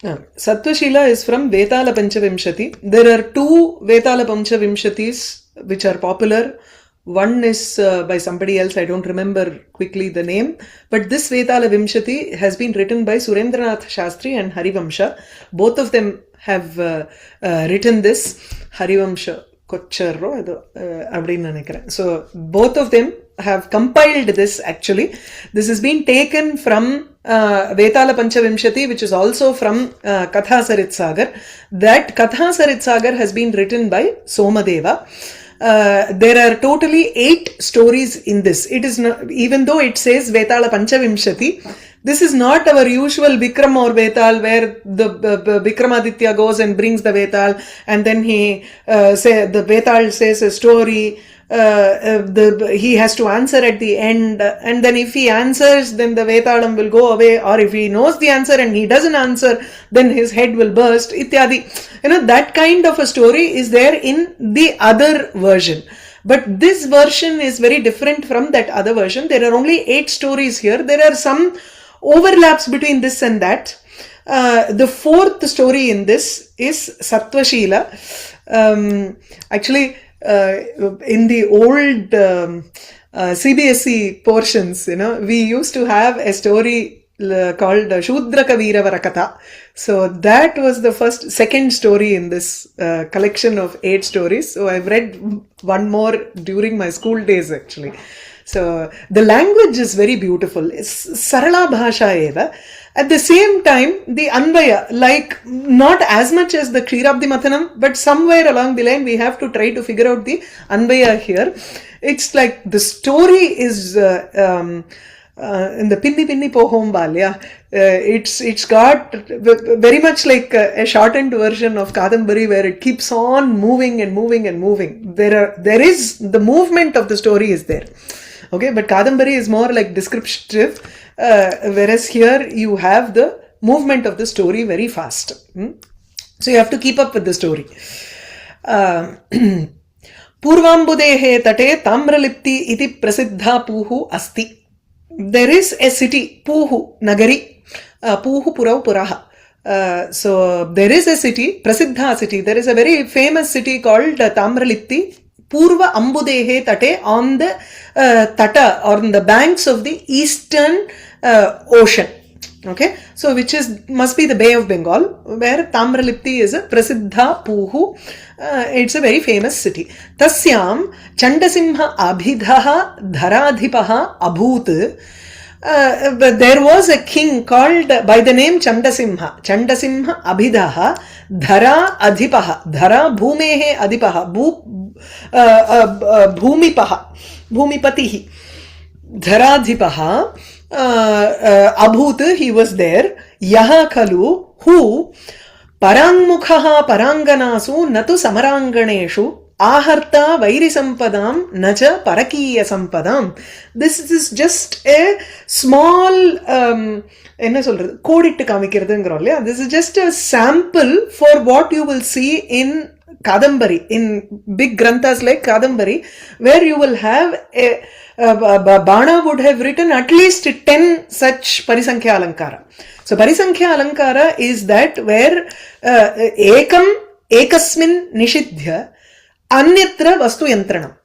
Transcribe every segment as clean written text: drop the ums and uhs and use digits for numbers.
Sattvashila is from Vetala Panchavimshati. There are two Vetala Panchavimshatis which are popular. One is by somebody else, I don't remember quickly the name. But this Vetala Vimshati has been written by Surendranath Shastri and Harivamsha. Both of them have written this. Harivamsha Kocher. So both of them have compiled this actually. This has been taken from Vetala Panchavimshati, which is also from Katha Sarit Sagar. That Katha Sarit Sagar has been written by Somadeva. There are totally 8 stories in this. It is not, even though it says Vetala Panchavimshati, this is not our usual Vikram or Vetal where the Vikramaditya goes and brings the Vetal and then the Vetal says a story. He has to answer at the end, and then if he answers, then the Vetalam will go away, or if he knows the answer and he doesn't answer, then his head will burst, ityadi. That kind of a story is there in the other version. But this version is very different from that other version. There are only 8 stories here. There are some overlaps between this and that. The 4th story in this is Sattvashila. Actually, in the old CBSE portions, we used to have a story called Shudraka Veeravarakatha. So that was the second story in this collection of 8 stories. So I've read one more during my school days actually. So the language is very beautiful. It's Sarala Bhasha eva. At the same time, the Anvaya, like not as much as the Kshirabdi Mathanam, but somewhere along the line we have to try to figure out the Anvaya here. It's like the story is in the Pinni Pinni Pohom Balya. It's got very much like a shortened version of Kadambari where it keeps on moving and moving and moving. There is the movement of the story is there. Okay, but Kadambari is more like descriptive, whereas here you have the movement of the story very fast. So you have to keep up with the story. Purvambudehe tate Tamralipti iti prasiddha puhu asti. There is a city, Puhu, Nagari, Puhu Purau Puraha. So there is a city, Prasiddha city. There is a very famous city called Tamralipti. Purva Ambudehe Tate, on the Tata, or on the banks of the eastern ocean. Okay, so which must be the Bay of Bengal, where Tamralipti is a Prasiddha Puhu. It's a very famous city. Tasyam Chandasimha Abhidhaha Dharadhipaha Abhut. There was a king called by the name Chandasimha. Chandasimha Abhidaha Dhara Adhipaha. Dhara Bhumehe Adhipaha. Bhumipaha. Bhumipatihi. Dharadhipaha. Abhut, he was there. Yaha Khalu, who Parangmukhaha Paranganasu Natu Samaranganeshu Aharta Vairi Sampadam Nacha Parakiya Sampadam. This is just a small this is just a sample for what you will see in Kadambari, in big granthas like Kadambari, where you will have a Bana would have written at least 10 such Parisankhya Alankara. So Parisankhya Alankara is that where ekasmin nishidhya anyatra vastu yantranam.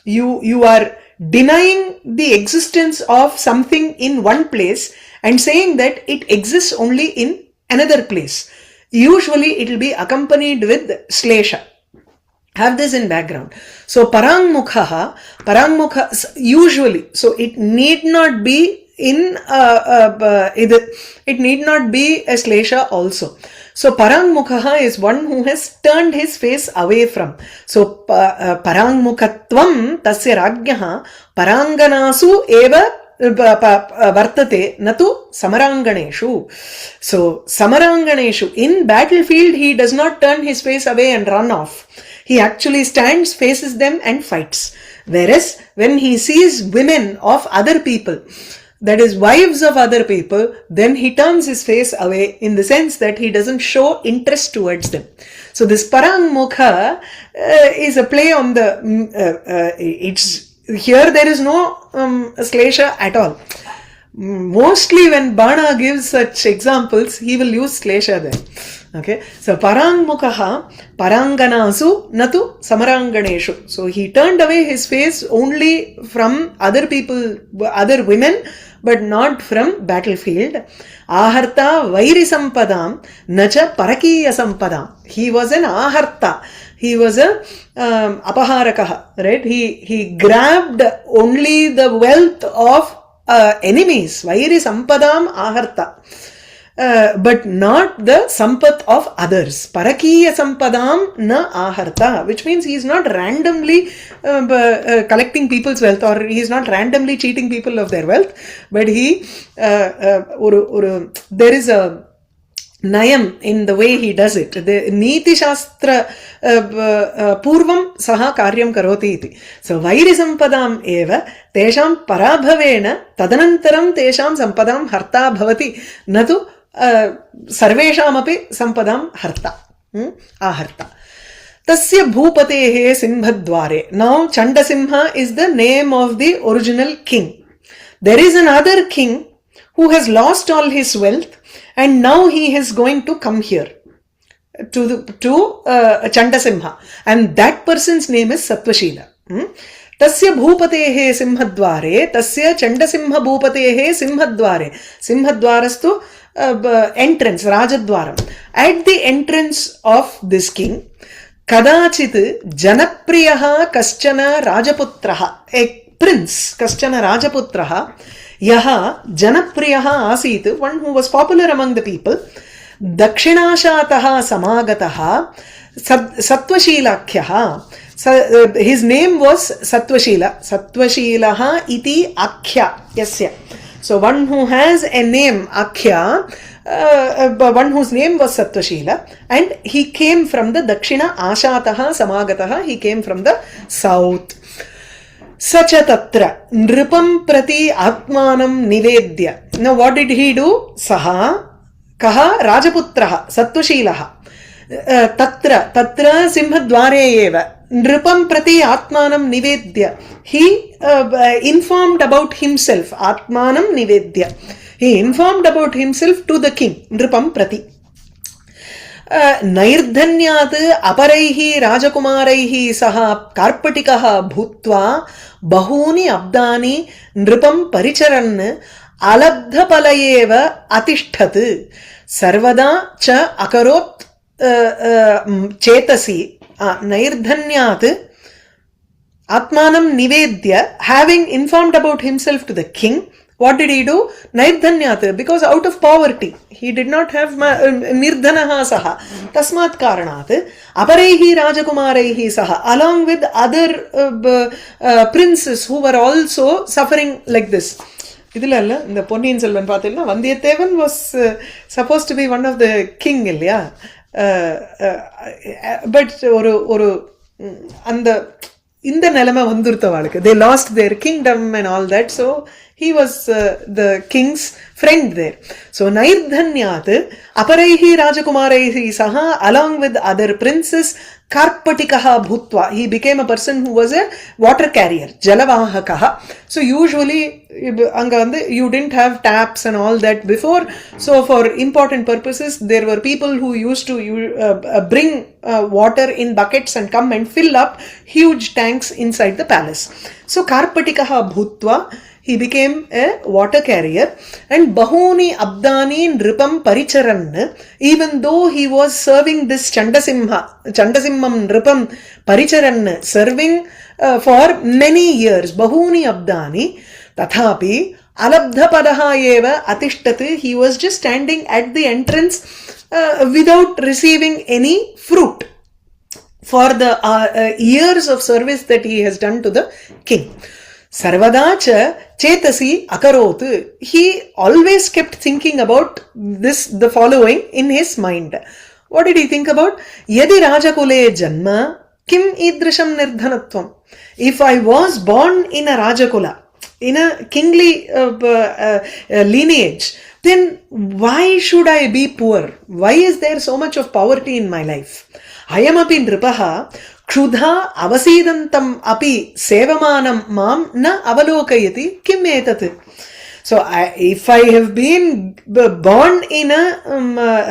You are denying the existence of something in one place and saying that it exists only in another place. Usually it will be accompanied with slesha. Have this in background. So Parangmukha usually, so it need not be in it need not be a slesha also. So Parangmukha is one who has turned his face away from. So Parangmukhatvam tasya rajyaha paranganasu eva vartate natu samaranganeshu. So samaranganeshu, in battlefield he does not turn his face away and run off. He actually stands, faces them and fights. Whereas when he sees women of other people, that is wives of other people, then he turns his face away in the sense that he doesn't show interest towards them. So this Parangmukha is a play on the, here there is no slesha at all. Mostly when Bana gives such examples, he will use Klesha there. Okay, so Parangmukaha Paranganasu Natu Samaranganeshu. So he turned away his face only from other people, other women, but not from battlefield. Aharta Vairi Sampadam Nacha Parakiya Sampadam. He was an Aharta. He was a Apaharakaha, right? He grabbed only the wealth of enemies. Vairi Sampadam Aharta. But not the sampat of others. Parakiya sampadam na aharta, which means he is not randomly collecting people's wealth, or he is not randomly cheating people of their wealth, but he there is a Nayam in the way he does it. The Niti Shastra Purvam Saha Karyam Karoti iti. So Vairi Sampadam eva Tesham Parabhavena Tadanantaram Tesham Sampadam Harta Bhavati Natu Sarveshamapi Sampadam Harta. Aharta. Tasya Bhupatehe Simhadware. Now Chandasimha is the name of the original king. There is another king who has lost all his wealth, and now he is going to come here to Chandasimha, and that person's name is Sattvashila. Tasya Bhupatehe Simhadware, Tasya Chandasimha Bhupatehe Simhadware. Simhadwarastu entrance, Rajadwaram. At the entrance of this king, Kadachit Janapriyaha Kaschana Rajaputraha, a prince, Kaschana Rajaputraha, Yaha Janapriyaha Asit, one who was popular among the people, Dakshinashataha Samagataha Sattvashilakyaha. His name was Sattvashila. Sattvashilaha iti akhya yasya. So one who has a name akhya, one whose name was Sattvashila, and he came from the Dakshina Ashataha Samagataha, he came from the south. Sacha tatra nripam prati atmanam nivedya. Now what did he do? Saha kaha rajaputraha Sattvashilaha. Tatra simhadware eva nripam prati atmanam nivedya. He informed about himself. Atmanam nivedya. He informed about himself to the king. Nripam prati. Nairdhanyat aparaihi rajakumaraihi saha karpatikaha bhutva bahuni abdani nripam paricharan alabdha palayeva atishtat sarvada cha akarot chetasi. Nairdhanyat atmanam nivedya, having informed about himself to the king. What did he do? Nairdhanyat, because out of poverty, he did not have nirdhanaha saha. Tasmat karanat, aparaihi rajakumaraihi saha, along with other princes who were also suffering like this. Idhilla in the Ponniyin Selvan pathilna, Vandiyathevan was supposed to be one of the king, illaya. But in the Nalama Vandurtha, they lost their kingdom and all that, so he was the king's friend there. So Nairdhanyat aparaihi rajakumaraihi saha, along with other princes, karpatikaha bhutva, he became a person who was a water carrier, jalavahakaha. So usually you didn't have taps and all that before, so for important purposes there were people who used to bring water in buckets and come and fill up huge tanks inside the palace. So karpatikaha bhutva, he became a water carrier, and bahuni abdani nripam paricharan, even though he was serving this Chandasimham nripam paricharan, serving for many years, bahuni abdani, tathapi alabdha padaha eva atishtat, he was just standing at the entrance without receiving any fruit for the years of service that he has done to the king. Sarvadacha chetasi akarot. He always kept thinking about this, the following in his mind. What did he think about? Yadi rajakule janma kim idrisham nirdhanatvam. If I was born in a rajakula, in a kingly lineage, then why should I be poor? Why is there so much of poverty in my life? अयमप नृपः क्षुधा अवसीदन्तं अपि सेवमानं मां न अवलोकयति किम् एतत्. So if I have been born in a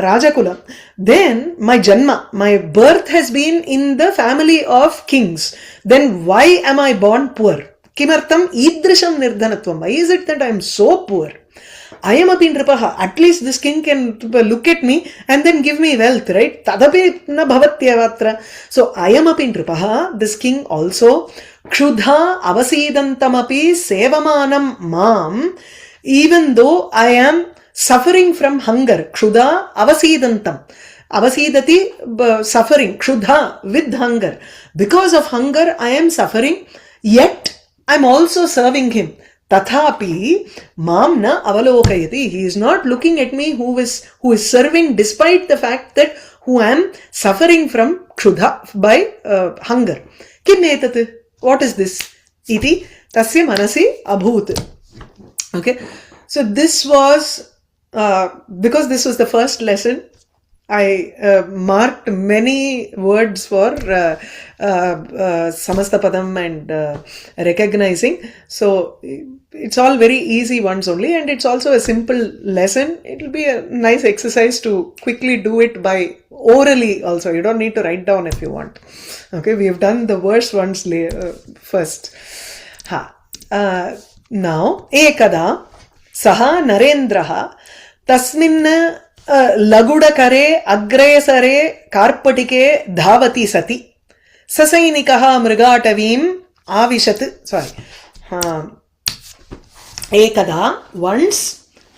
Rajakulam, then my janma, my birth has been in the family of kings. Then why am I born poor? Kimartham idrisham nirdhanatvam. Why is it that I am so poor? अयमप नृपः, at least this king can look at me and then give me wealth, right? तदपि न भवत्येव अत्र. So अयमप नृपः, this king also क्षुधा अवसीदन्तमपि सेवमानं मां, even though I am suffering from hunger. क्षुधा अवसीदन्तं, avasidati suffering, क्षुधा with hunger. Because of hunger I am suffering, yet I am also serving him. Tathapi mam na avalokayati. He is not looking at me who is serving despite the fact that who am suffering from kshudha by hunger. Kim etat? What is this? Iti tasya manasi abhut. Okay. So this was because this was the first lesson. I marked many words for Samastapadam and recognizing. So it's all very easy ones only, and it's also a simple lesson. It will be a nice exercise to quickly do it by orally also. You don't need to write down if you want. Okay, we have done the worst ones first. Now, ekada saha narendraha tasmin लघुडकरे अग्रेसरे कार्पटिके धावति सति ससैनिकः मृगाटवीम् आविशत्. एकदा once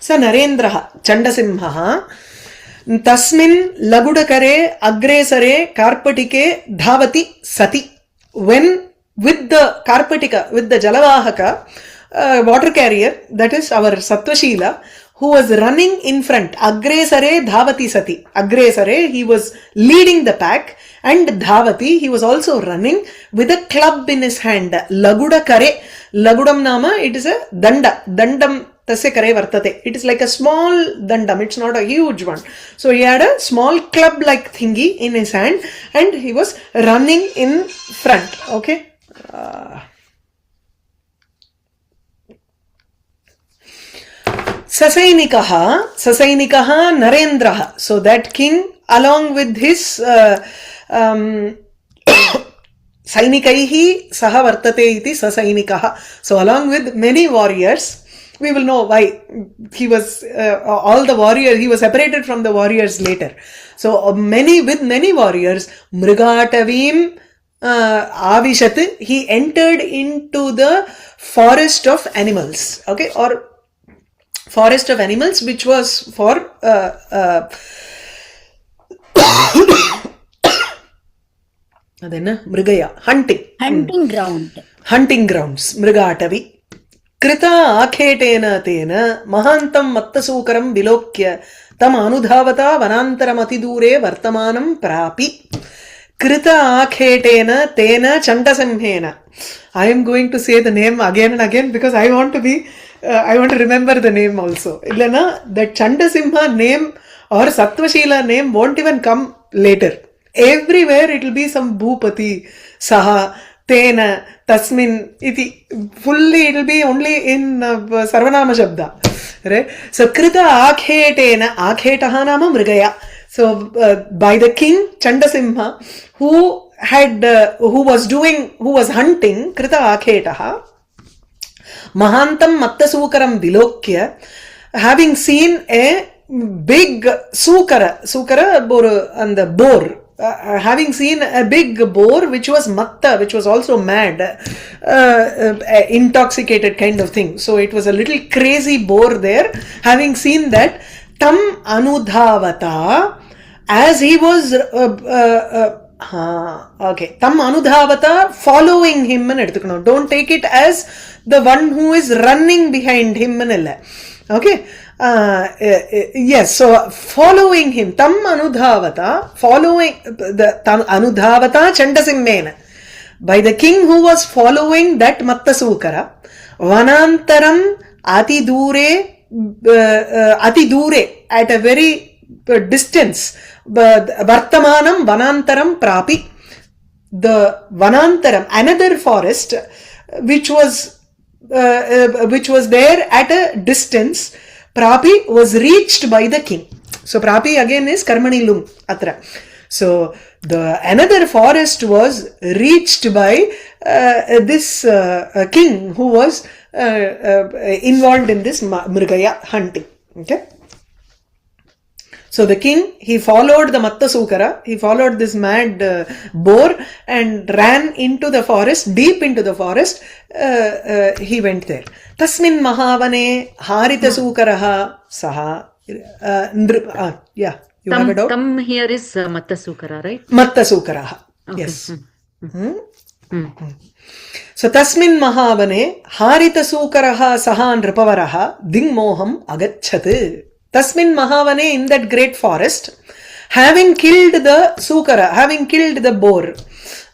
स नरेन्द्रः चण्डसिंहः तस्मिन् लघुडकरे अग्रेसरे कार्पटिके धावति सति. When with the karpatika, with the jalavahaka water carrier, that is our Sattvashila, who was running in front. Agresare dhavati sati. Agresare, he was leading the pack, and dhavati, he was also running with a club in his hand. Laguda kare. Lagudam nama, it is a danda. Dandam tasya kare vartate. It is like a small dandam. It's not a huge one. So he had a small club-like thingy in his hand, and he was running in front. Okay. Sasainikah Narendraha. So that king, along with his Sainikaihi Saha Vartate iti Sasainikah. So along with many warriors, we will know why he was all the warriors, he was separated from the warriors later. So with many warriors, Mrigatavim Avishat, he entered into the forest of animals. Okay, or forest of animals, which was for mrigaya, hunting grounds, mrigatavi. Krita akhetena tena mahantam mattasukaram vilokya tam anudhavata vanantaram atidure vartamanam prapi. Krita akhetena tena chandasimhena. I am going to say the name again and again because I want to remember the name also. Illana, that Chandasimha name or Sattvashila name won't even come later. Everywhere it will be some Bhupati, Saha, Tena, Tasmin, iti. Fully it will be only in Sarvanama Shabda. Right? So Krita Akhetena, Akhetaha nama Mrigaya. So by the king Chandasimha, who was hunting, Krita Akhetaha, Mahantam Mattasukaram Vilokya, having seen a big Sukara boar, and the boar, having seen a big boar which was Matta, which was also mad, intoxicated kind of thing. So it was a little crazy boar there. Having seen that, Tam Anudhavata, as he was Tam Anudhavata, following him. Don't take it as the one who is running behind him. Okay. Yes, so following him. Tam Anudhavata, following the Tam Anudhavata Chandasimena. By the king who was following that Mattasukara. Vanantaram Ati Dure, at a very distance. Vartamanam Vanantaram Prapi. The Vanantaram, another forest, which was which was there at a distance, Prapi was reached by the king. So Prapi again is Karmani Lung Atra. So the another forest was reached by this king who was involved in this Mrigaya hunting. Okay. So the king, he followed the Mattasukara, he followed this mad boar and ran into the forest, deep into the forest. He went there. Tasmin Mahavane Haritasukaraha Saha. Yeah, you have a doubt? Tam here is Mattasukara, right? Mattasukaraha. Okay. Yes. So Tasmin Mahavane Haritasukaraha Saha Nripavaraha Dingmoham Agachat. Tasmin Mahavane, in that great forest, having killed the Sukara, having killed the boar,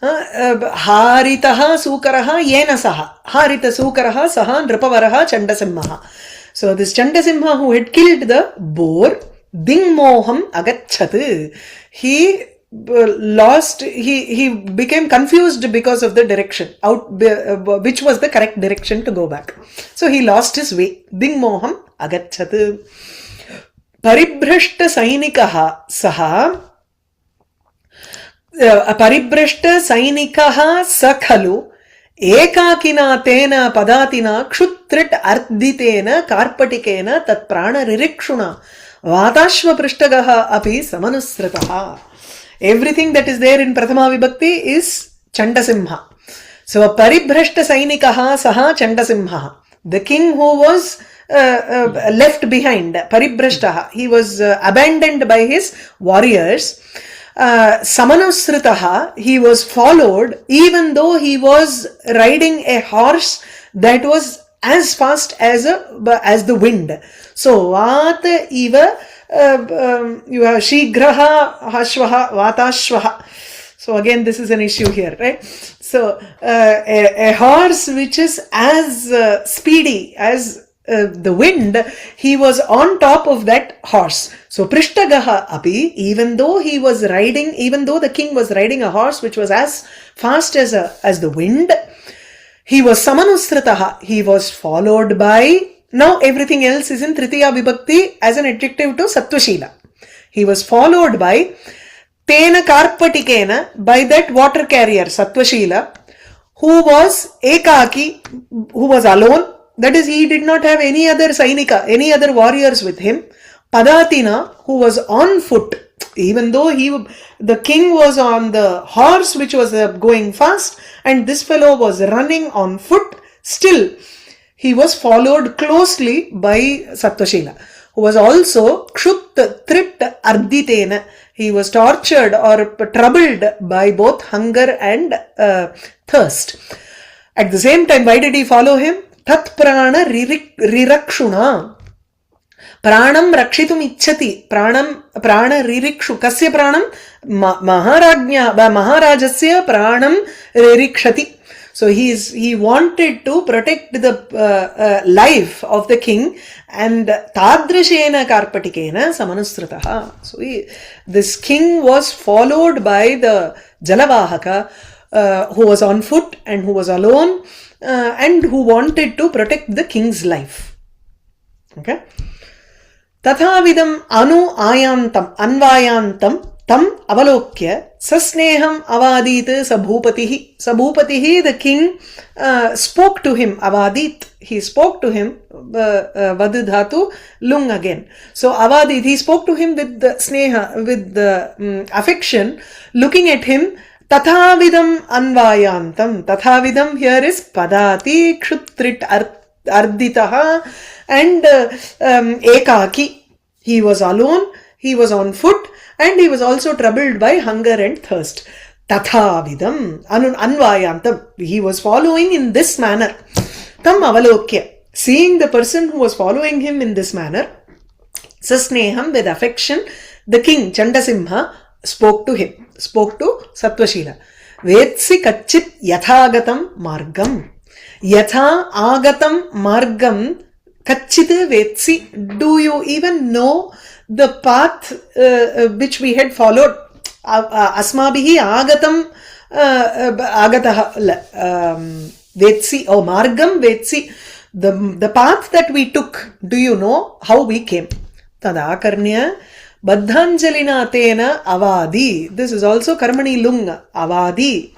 Haritaha Sukaraha Yena Saha, Harita Sukaraha Saha Nripavaraha Chandasimha. So this Chandasimha who had killed the boar, Dingmoham Agachat, he lost, he became confused because of the direction, which was the correct direction to go back. So he lost his way. Dingmoham Agachat. Paribhrashta Sainikaha Saha Paribhrashta Sainikaha Sakhalu Ekakina Tena Padatina Kshutrit Arditena Karpatikena Tat Prana Ririkshuna Vatashva Prishtagaha Api Samanusrataha. Everything that is there in Prathama Vibhakti is Chandasimha. So Paribhrashta Sainikaha Saha Chandasimha. The king who was left behind, Paribhrashtaha, he was abandoned by his warriors. Samanusritaha, he was followed even though he was riding a horse that was as fast as the wind. So Vata Iva you have Shigraha Hashvaha Vatashvaha. So again this is an issue here, right? So a horse which is as speedy as the wind, he was on top of that horse. So Prishtagaha Api, even though the king was riding a horse which was as fast as the wind, he was Samanusrataha, he was followed by, now everything else is in Tritiya Vibhakti as an adjective to Sattvashila. He was followed by Tena Karpatikena, by that water carrier Sattvashila, who was Ekaki, who was alone. That is, he did not have any other Sainika, any other warriors with him. Padatina, who was on foot, even though the king was on the horse which was going fast, and this fellow was running on foot, still he was followed closely by Sattvashila, who was also Kshut Trit Arditena. He was tortured or troubled by both hunger and thirst. At the same time, why did he follow him? Tat prana rirakshuna. Pranam rakshitum ichchati. Prana ririkshu. Kasya pranam? Maharajasya pranam ririkshati. So he wanted to protect the life of the king, and tadrashena karpatikena samanusrataha. So this king was followed by the Jalavahaka, who was on foot and who was alone, and who wanted to protect the king's life. Okay. Tathavidam anu ayantam anvayantam tam avalokya sasneham avadit sabhupatihi. Sabhupatihi, the king, spoke to him. Avadit, he spoke to him. Vadudhatu lung again. So avadit, he spoke to him with the sneha, with the affection, looking at him. Tathavidam anvayantam. Tathavidam here is padati kshutrit arditaha and ekaki. He was alone, he was on foot, and he was also troubled by hunger and thirst. Tathavidam anvayantam. He was following in this manner. Tam avalokya. Seeing the person who was following him in this manner, sasneham, with affection, the king Chandasimha spoke to him, spoke to Sattvashila. Vetsi kachit yathagatam margam. Yatha agatam margam kachit vetsi. Do you even know the path which we had followed? Asmabihi agatam agataha. Vetsi, oh, margam vetsi, the path that we took, do you know how we came? Tadakarnya baddhanjalina tena avadi. This is also karmani lung, avadi.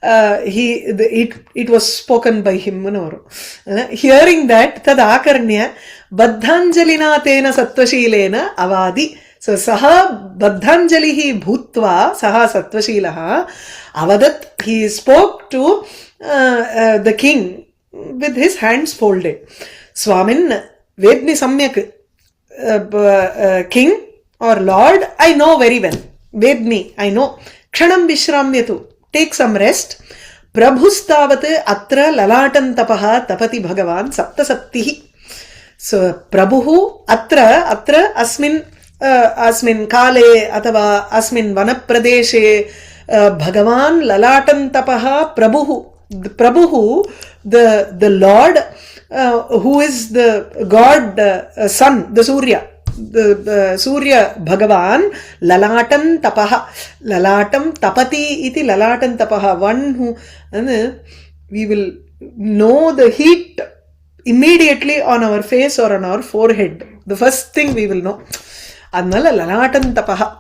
It was spoken by him. Hearing that, tadakarnya baddhanjalina tena sattvashilena avadi. So saha baddhanjalihi bhutva saha sattvashilaha avadat. He spoke to the king with his hands folded. Swamin vedni samyak, king or lord, I know very well. Vedni, I know. Kshanam vishramyatu, take some rest. Prabhustavat atra lalatantapaha tapati bhagavan saptasaptihi. So Prabhu atra asmin kale atava asmin vanapradeshe bhagavan lalatantapaha Prabhu, the Lord, who is the God, sun, the Surya, the Surya Bhagavan, lalatan tapaha, lalatam tapati iti lalatan tapaha, one who, we will know the heat immediately on our face or on our forehead. The first thing we will know. Adnala lalatan tapaha.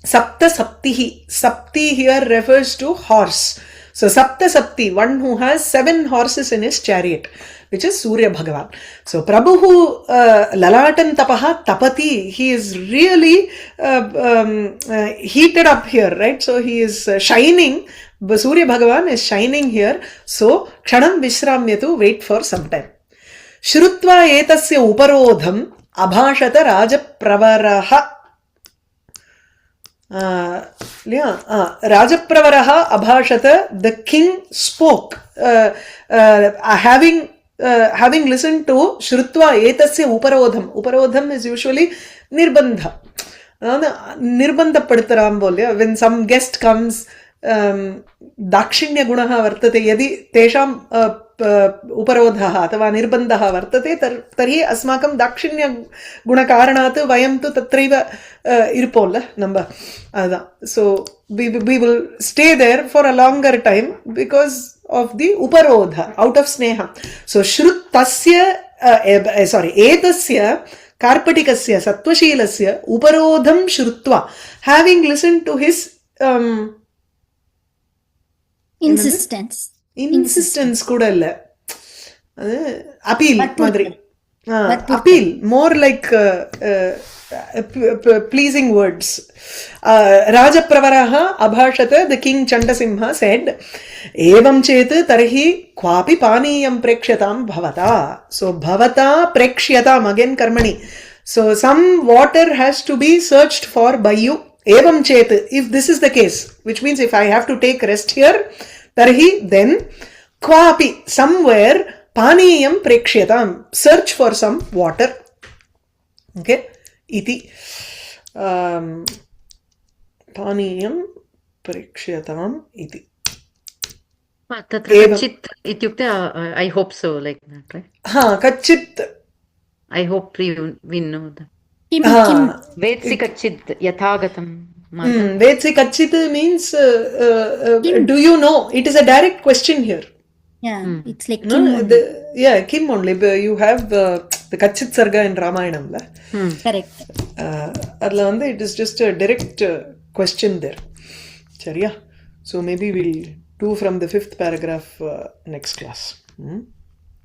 Sapta saptihi. Sapti here refers to horse. So Sapta Sapti, one who has 7 horses in his chariot, which is Surya Bhagavan. So Prabhu Lalatan Tapaha Tapati, he is really heated up here, right? So he is shining. Surya Bhagavan is shining here. So Kshanam Vishramyatu, wait for some time. Shrutva etasya uparodham abhashata raja pravaraha. Rajapravaraha abhashata, the king spoke, having listened to Shrutva etasya uparodham. Uparodham is usually nirbandha. Nirbandha padtaram bolya. When some guest comes, dakshinya gunaha vartate, yadi tesham उपरोधः अथवा निर्बन्धः वर्तते तर्हि अस्माकं दाक्षिण्य गुणकारणात् वयं तु तत्रैव इरुपोल्ल numb अदा सो we will stay there for a longer time because of the uparodha, out of sneha. So shrutasya etasya karpatikasya sattvashilasya uparodham shrutva, having listened to his insistence kuda illa, appeal madri, appeal, more like pleasing words. Rajapravaraha abhashata, the king Chandasimha said, evam chet tarhi kvapi paniyam prekshatam bhavata. So bhavata prekshatam, again karmani. So some water has to be searched for by you. Evam chet, if this is the case, which means if I have to take rest here, tarhi, then kvapi, somewhere, paniyam prekshatam, search for some water. Okay, iti paniyam prekshatam iti. तत्र कच्चित् इत्युक्ते I hope so, like that, right? कच्चित्, I hope we know that. किं वेत्सि कच्चित् यथागतं. Vetsi kachit means do you know? It is a direct question here. Yeah, it's like No, kim only. Kim only. You have the kachit sarga in Ramayanam. Correct. Adla vande, it is just a direct question there. Chariya. So maybe we'll do from the 5th paragraph next class.